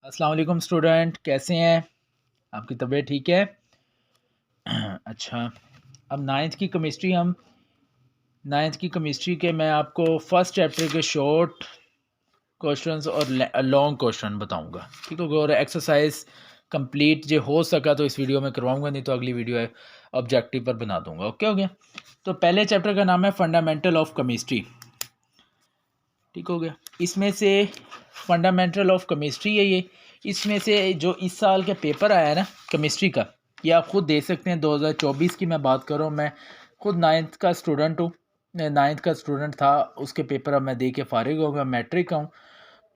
अस्सलाम वालेकुम स्टूडेंट, कैसे हैं? आपकी तबीयत ठीक है? अच्छा, अब नाइन्थ की केमिस्ट्री के मैं आपको फर्स्ट चैप्टर के शॉर्ट क्वेश्चंस और लॉन्ग क्वेश्चन बताऊंगा, ठीक होगा। और एक्सरसाइज कंप्लीट जो हो सका तो इस वीडियो में करवाऊंगा, नहीं तो अगली वीडियो है ऑब्जेक्टिव पर बना दूंगा। ओके हो गया। तो पहले चैप्टर का नाम है फंडामेंटल ऑफ केमिस्ट्री, ठीक हो गया। इसमें से फंडामेंटल ऑफ केमिस्ट्री है ये। इसमें से जो इस साल का पेपर आया है ना केमिस्ट्री का, ये आप खुद देख सकते हैं। 2024 की मैं बात कर रहा हूँ, मैं खुद नाइन्थ का स्टूडेंट हूँ, नाइन्थ का स्टूडेंट था। उसके पेपर अब मैं दे के फारिग हो गया, मैट्रिक का हूँ।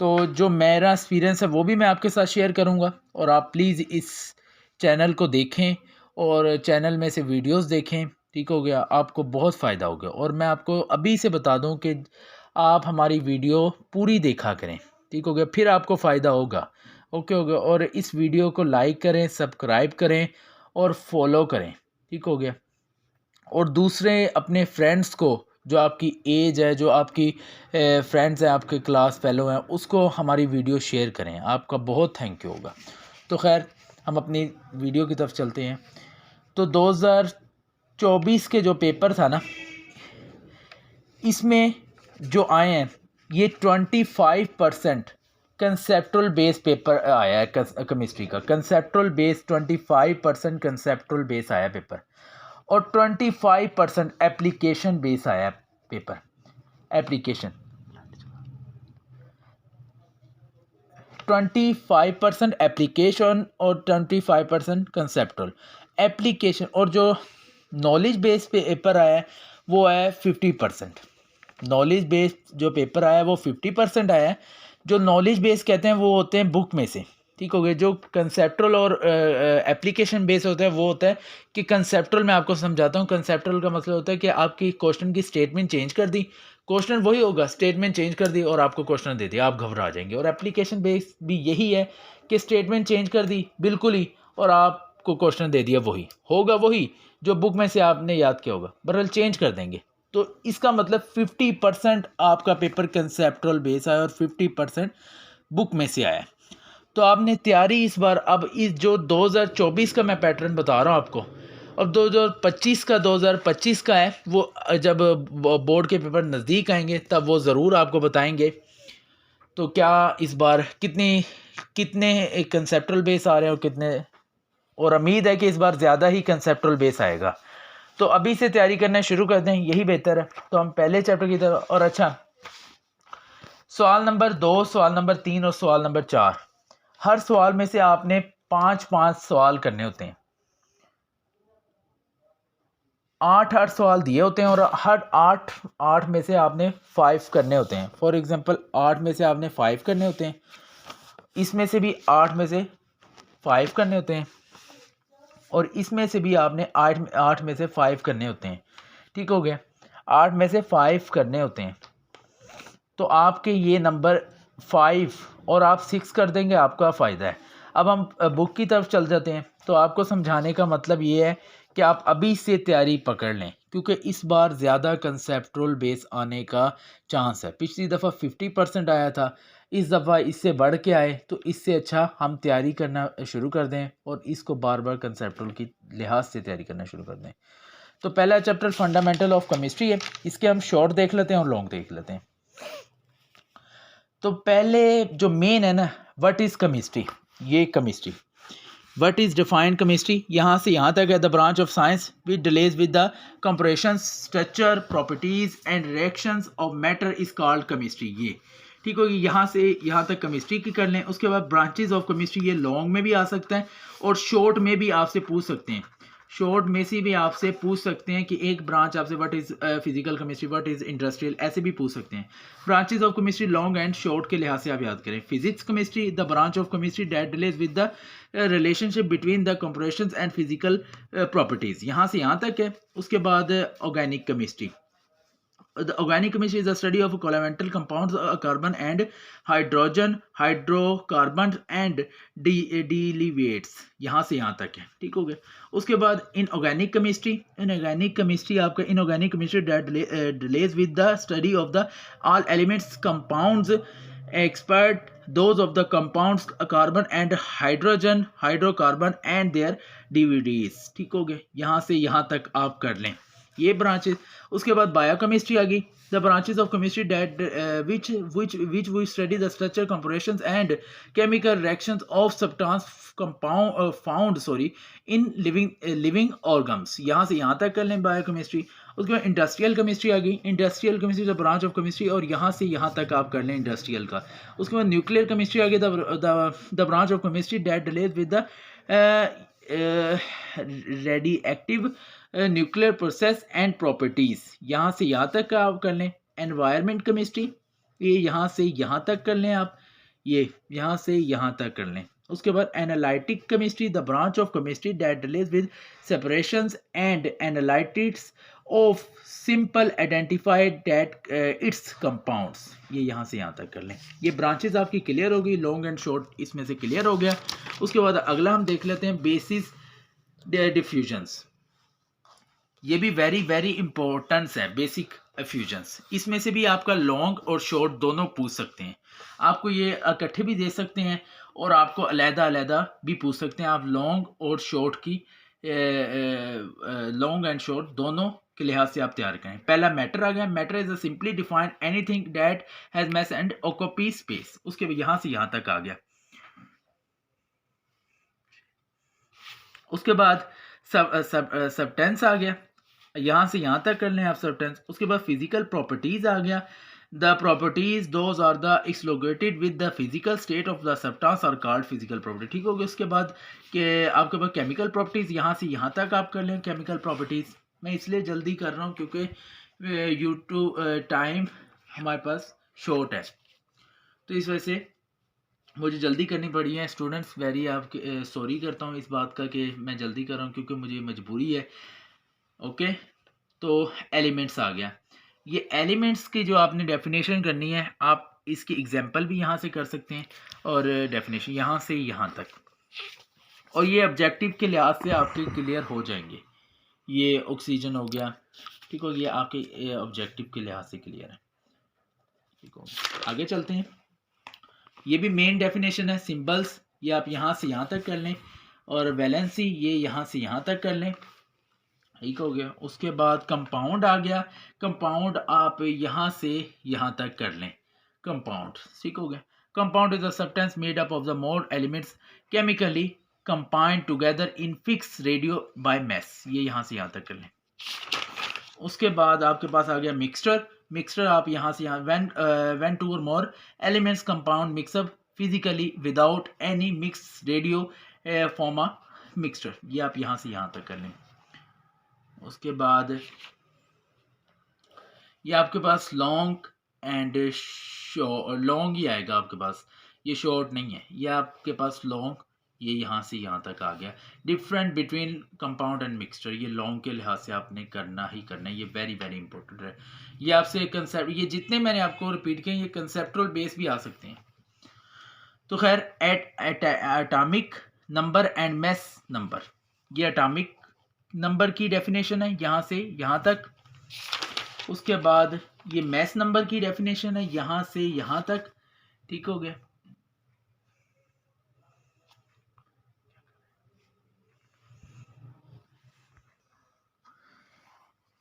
तो जो मेरा एक्सपीरियंस है वो भी मैं आपके साथ शेयर करूँगा, और आप प्लीज़ इस चैनल को देखें और चैनल में से वीडियोस देखें, ठीक हो गया। आपको बहुत फ़ायदा होगा। और मैं आपको अभी से बता दूं कि आप हमारी वीडियो पूरी देखा करें, ठीक हो गया, फिर आपको फ़ायदा होगा। ओके हो गया। और इस वीडियो को लाइक करें, सब्सक्राइब करें और फॉलो करें, ठीक हो गया। और दूसरे अपने फ्रेंड्स को, जो आपकी एज है, जो आपकी फ्रेंड्स हैं, आपके क्लास फेलो हैं, उसको हमारी वीडियो शेयर करें। आपका बहुत थैंक यू होगा। तो खैर, हम अपनी वीडियो की तरफ चलते हैं। तो 2024 के जो पेपर था ना, इसमें जो आए हैं ये 25% कंसेप्टुअल बेस पेपर आया है। केमिस्ट्री का कंसेप्टुअल बेस 25% कंसेप्टुअल बेस आया पेपर, और 25% एप्लीकेशन बेस आया पेपर। एप्लीकेशन 25% एप्लीकेशन और 25% कंसेप्टुअल एप्लीकेशन। और जो नॉलेज बेस पेपर आया है वो है 50%। नॉलेज बेस जो पेपर आया है वो 50% आया है। जो नॉलेज बेस कहते हैं वो होते हैं बुक में से, ठीक हो गया। जो कंसेप्टुअल और एप्लीकेशन बेस होता है वो होता है कि कंसेप्टुअल मैं आपको समझाता हूँ। कंसेप्टुअल का मतलब होता है कि आपकी क्वेश्चन की स्टेटमेंट चेंज कर दी, क्वेश्चन वही होगा, स्टेटमेंट चेंज कर दी और आपको क्वेश्चन दे दिया, आप घबरा जाएंगे। और एप्लीकेशन बेस भी यही है कि स्टेटमेंट चेंज कर दी बिल्कुल ही, और आपको क्वेश्चन दे दिया, वही होगा, वही जो बुक में से आपने याद किया होगा, बहरहाल चेंज कर देंगे। तो इसका मतलब 50% आपका पेपर कंसेप्टुअल बेस आया और 50% बुक में से आया। तो आपने तैयारी इस बार, अब इस जो 2024 का मैं पैटर्न बता रहा हूँ आपको, अब 2025 का है, वो जब बोर्ड के पेपर नज़दीक आएंगे तब वो ज़रूर आपको बताएंगे। तो क्या इस बार कितने कितने कंसेप्टुअल बेस आ रहे हैं और कितने, और उम्मीद है कि इस बार ज़्यादा ही कंसेप्टुअल बेस आएगा। तो अभी से तैयारी करना शुरू कर दें, यही बेहतर है। तो हम पहले चैप्टर की तरफ। और अच्छा, सवाल नंबर 2, सवाल नंबर 3 और सवाल नंबर 4, हर सवाल में से आपने 5-5 सवाल करने होते हैं। 8-8 सवाल दिए होते हैं और हर 8 में से आपने 5 करने होते हैं। फॉर एग्जांपल 8 में से आपने 5 करने होते हैं, इसमें से भी 8 में से 5 करने होते हैं, और इसमें से भी आपने 8 में से 5 करने होते हैं, ठीक हो गया। 8 में से 5 करने होते हैं, तो आपके ये नंबर 5 और आप 6 कर देंगे, आपका फ़ायदा है। अब हम बुक की तरफ चल जाते हैं। तो आपको समझाने का मतलब ये है कि आप अभी से तैयारी पकड़ लें, क्योंकि इस बार ज़्यादा कंसेप्टुअल बेस आने का चांस है। पिछली दफ़ा 50% आया था, इस दफ़ा इससे बढ़ के आए, तो इससे अच्छा हम तैयारी करना शुरू कर दें और इसको बार बार कंसेप्टुअल की लिहाज से तैयारी करना शुरू कर दें। तो पहला चैप्टर फंडामेंटल ऑफ केमिस्ट्री है, इसके हम शॉर्ट देख लेते हैं और लॉन्ग देख लेते हैं। तो पहले जो मेन है ना, व्हाट इज़ केमिस्ट्री, ये chemistry, what is defined chemistry, यहाँ से यहाँ तक है। The branch of science which delays with the compression structure properties and reactions of matter is called chemistry. ये ठीक होगी, यहाँ से यहाँ तक केमिस्ट्री की कर लें। उसके बाद ब्रांचेज ऑफ केमिस्ट्री, ये लॉन्ग में भी आ सकता है और शॉर्ट में भी आपसे पूछ सकते हैं। शॉर्ट में से भी आपसे पूछ सकते हैं कि एक ब्रांच आपसे what is physical chemistry, what is industrial, ऐसे भी पूछ सकते हैं। Branches of chemistry long and short के लिहाज से आप याद करें। Physics chemistry, the branch of chemistry that deals with the relationship between the compressions and physical properties, यहाँ से यहाँ तक है। उसके बाद organic chemistry, the organic chemistry is the study of elemental compounds, carbon and hydrogen, hydrocarbons and derivates, यहाँ से यहाँ तक है, ठीक हो गया। उसके बाद इनऑर्गेनिक केमिस्ट्री, इनऑर्गेनिक केमिस्ट्री आपका, inorganic chemistry that delays with the study of the all elements compounds expert those of the compounds carbon and hydrogen, hydrocarbon and their DVDs। ठीक हो गया, यहाँ से यहाँ तक आप कर लें ये ब्रांचेस। उसके बाद बायोकेमिस्ट्री आ गई, the branches of chemistry that which we study the structure, compositions and chemical reactions of substance compound found in living organisms। यहाँ से यहाँ तक कर लें बायोकेमिस्ट्री। उसके बाद इंडस्ट्रियल केमिस्ट्री आ गई, industrial chemistry the branch of chemistry, और यहाँ से यहाँ तक आप कर लें इंडस्ट्रियल का। उसके बाद न्यूक्लियर केमिस्ट्री आ गई, the branch of chemistry that deals with the ready active nuclear process and properties. यहाँ से यहाँ तक का आप कर लें। एनवायरनमेंट केमिस्ट्री, ये यहाँ से यहाँ तक कर लें आप, ये यहाँ से यहाँ तक कर लें। उसके बाद analytic chemistry the branch of chemistry that deals with separations and analytics of simple identified that it's compounds. ये यहाँ से यहाँ तक कर लें। ये ब्रांचेस आपकी क्लियर हो गई, लॉन्ग एंड शॉर्ट इसमें से क्लियर हो गया। उसके बाद अगला हम देख लेते हैं बेसिस डिफ्यूजन्स। ये भी वेरी वेरी इंपॉर्टेंस है, बेसिक फ्यूजन्स। इसमें से भी आपका लॉन्ग और शॉर्ट दोनों पूछ सकते हैं। आपको ये इकट्ठे भी दे सकते हैं और आपको अलहदा अलहदा भी पूछ सकते हैं। आप लॉन्ग और शॉर्ट की लॉन्ग एंड शॉर्ट दोनों के लिहाज से आप तैयार करें। पहला मैटर आ गया, matter is a simply defined anything that has mass and occupy space. उसके बाद यहाँ से यहाँ तक आ गया। उसके बाद सबटेंस आ गया, यहाँ से यहाँ तक कर लें आप सबटेंस। उसके बाद फिजिकल प्रॉपर्टीज आ गया, the properties those are the एक्सलोगेटेड with the physical state of the substance are called physical property. ठीक हो गया। उसके बाद के आपके पास केमिकल प्रॉपर्टीज, यहाँ से यहाँ तक आप कर लें केमिकल प्रॉपर्टीज। मैं इसलिए जल्दी कर रहा हूँ क्योंकि यूट्यूब टाइम हमारे पास शॉर्ट है, तो इस वजह से मुझे जल्दी करनी पड़ी है। स्टूडेंट्स वेरी आपके सॉरी करता हूँ इस बात का कि मैं जल्दी कर रहा हूँ क्योंकि मुझे मजबूरी है। ओके, तो एलिमेंट्स आ गया। ये एलिमेंट्स की जो आपने डेफिनेशन करनी है, आप इसकी एग्जांपल भी यहाँ से कर सकते हैं और डेफिनेशन यहाँ से यहाँ तक, और ये ऑब्जेक्टिव के लिहाज से आपके क्लियर हो जाएंगे। ये ऑक्सीजन हो गया, ठीक हो गया, आपके ऑब्जेक्टिव के लिहाज से क्लियर है। ठीक हो गया, आगे चलते हैं। ये भी मेन डेफिनेशन है। सिंबल्स ये आप यहाँ से यहाँ तक कर लें, और वैलेंसी ये यहाँ से यहाँ तक कर लें। ठीक हो गया। उसके बाद कंपाउंड आ गया, कंपाउंड आप यहाँ से यहाँ तक कर लें कंपाउंड। ठीक हो गया। Compound is a substance made up of the more elements chemically combined together in fix radio by mass. ये यहाँ से यहाँ तक कर लें। उसके बाद आपके पास आ गया मिक्सचर। मिक्सचर आप यहाँ से यहाँ when two or more elements compound mix up physically without any fixed ratio form a mixture. ये आप यहाँ से यहाँ तक कर लें। उसके बाद ये आपके पास लॉन्ग एंड लॉन्ग ही आएगा आपके पास, ये शॉर्ट नहीं है। ये आपके पास लॉन्ग, ये यहाँ से यहाँ तक आ गया। Different between compound and mixture, ये लॉन्ग के लिहाज से आपने करना ही करना है। ये वेरी वेरी इंपॉर्टेंट है। ये आपसे कंसेप्ट, ये जितने मैंने आपको रिपीट किए ये कंसेप्चुअल बेस भी आ सकते हैं। तो खैर atomic number and mass number, ये एटॉमिक नंबर की डेफिनेशन है यहाँ से यहाँ तक। उसके बाद ये मास नंबर की डेफिनेशन है यहाँ से यहाँ तक। ठीक हो गया।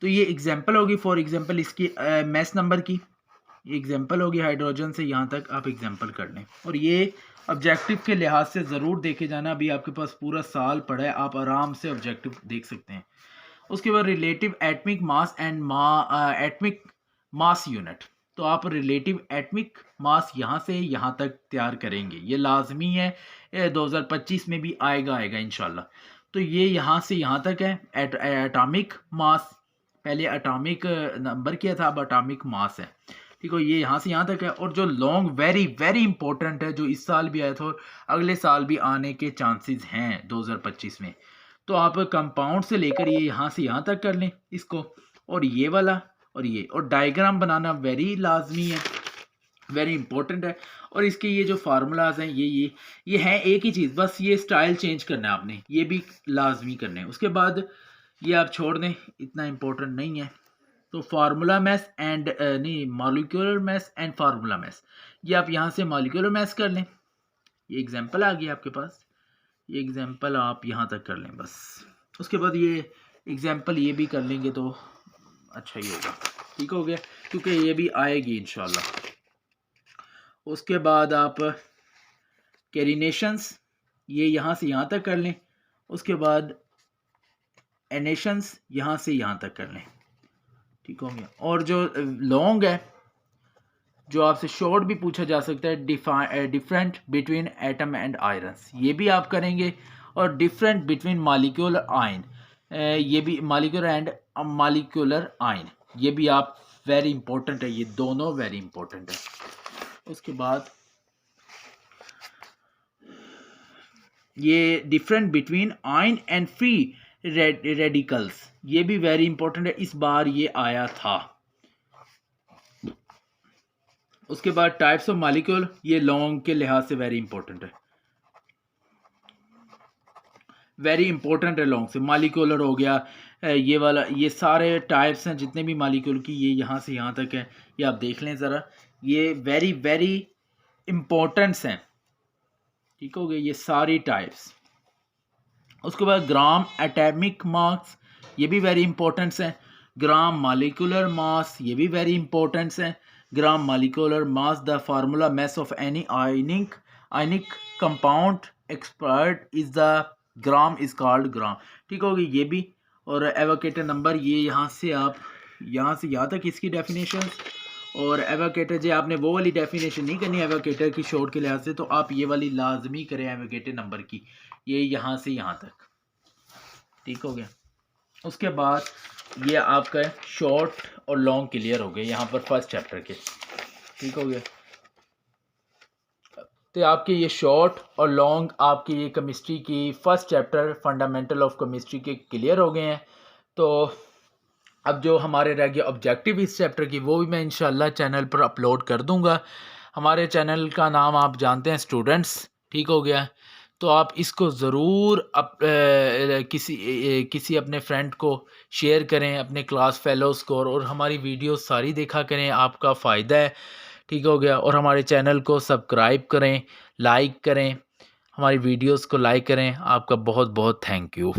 तो ये एग्जांपल होगी, फॉर एग्जांपल इसकी मास नंबर की एग्जांपल होगी। हाइड्रोजन से यहाँ तक आप एग्जांपल कर लें, और ये ऑब्जेक्टिव के लिहाज से ज़रूर देखे जाना। अभी आपके पास पूरा साल पड़ा है, आप आराम से ऑब्जेक्टिव देख सकते हैं। उसके बाद relative atomic mass and atomic mass unit, तो आप रिलेटिव एटमिक मास यहाँ से यहाँ तक तैयार करेंगे। ये लाजमी है, 2025 में भी आएगा इंशाल्लाह। तो ये यहाँ से यहाँ तक है। एटॉमिक मास, पहले एटॉमिक नंबर किया था, अब एटॉमिक मास है। ठीक है, ये यहाँ से यहाँ तक है। और जो लॉन्ग वेरी वेरी इंपॉर्टेंट है, जो इस साल भी आया था और अगले साल भी आने के चांसेस हैं 2025 में, तो आप कंपाउंड से लेकर ये यहाँ से यहाँ तक कर लें इसको, और ये वाला और ये, और डायग्राम बनाना वेरी लाजमी है, वेरी इंपॉर्टेंट है। और इसके ये जो फार्मूलाज हैं ये हैं एक ही चीज़, बस ये स्टाइल चेंज करना है आपने, ये भी लाजमी करने हैं। उसके बाद ये आप छोड़ दें, इतना इम्पोर्टेंट नहीं है। तो फार्मूला मैस एंड नहीं, molecular mass and formula mass, ये आप यहाँ से मॉलिक्यूलर मैस कर लें। ये एग्जांपल आ गया आपके पास, ये एग्जांपल आप यहाँ तक कर लें बस। उसके बाद ये एग्जांपल ये भी कर लेंगे तो अच्छा ही होगा, ठीक हो गया, क्योंकि ये भी आएगी इंशाल्लाह। उसके बाद आप कैरिनेशंस, ये यहाँ से यहाँ तक कर लें। उसके बाद एनेशंस यहाँ से यहाँ तक कर लें, ठीक हो गया। और जो लॉन्ग है, जो आपसे शॉर्ट भी पूछा जा सकता है, different between atom and irons, ये भी आप करेंगे। और डिफरेंट बिटवीन मॉलिक्यूलर आयन, ये भी मॉलिक्यूलर एंड मॉलिक्यूलर आयन, ये भी आप वेरी इंपॉर्टेंट है, ये दोनों वेरी इंपॉर्टेंट है। उसके बाद ये different between ion and free radicals, ये भी वेरी इंपॉर्टेंट है, इस बार ये आया था। उसके बाद टाइप्स ऑफ मॉलिक्यूल, ये लॉन्ग के लिहाज से वेरी इंपॉर्टेंट है, वेरी इंपॉर्टेंट है लॉन्ग से। मॉलिक्यूलर हो गया, ये वाला, ये सारे टाइप्स हैं जितने भी मॉलिक्यूल की, ये यहाँ से यहाँ तक है, ये आप देख लें ज़रा, ये वेरी वेरी इंपॉर्टेंट्स हैं, ठीक हो गए, ये सारी टाइप्स। उसके बाद ग्राम एटॉमिक मास, ये भी वेरी इंपॉर्टेंट्स हैं। ग्राम मॉलिक्यूलर मास, ये भी वेरी इंपॉर्टेंट्स हैं। Gram molecular mass, the formula mass of any ionic compound expressed is the gram is called gram, ठीक होगी ये भी। और एवोकेटर नंबर, ये यहाँ से आप यहाँ से यहाँ तक इसकी डेफिनेशन। और एवोकेटर जो आपने वो वाली डेफिनेशन नहीं करनी एवोकेटर की शॉर्ट के लिहाज से, तो आप ये वाली लाजमी करें एवोकेटर नंबर की, ये यहाँ से यहाँ तक, ठीक हो गया। उसके बाद ये आपका शॉर्ट और लॉन्ग क्लियर हो गए यहाँ पर फर्स्ट चैप्टर के, ठीक हो गया। तो आपके ये शॉर्ट और लॉन्ग आपकी ये केमिस्ट्री की first chapter fundamental of chemistry के क्लियर हो गए हैं। तो अब जो हमारे रह गए ऑब्जेक्टिव इस चैप्टर की, वो भी मैं इंशाल्लाह चैनल पर अपलोड कर दूंगा। हमारे चैनल का नाम आप जानते हैं स्टूडेंट्स, ठीक हो गया। तो आप इसको ज़रूर किसी अपने फ्रेंड को शेयर करें, अपने क्लास फेलोज़ को, और हमारी वीडियो सारी देखा करें, आपका फ़ायदा है, ठीक हो गया। और हमारे चैनल को सब्सक्राइब करें, लाइक करें, हमारी वीडियोस को लाइक करें। आपका बहुत बहुत थैंक यू।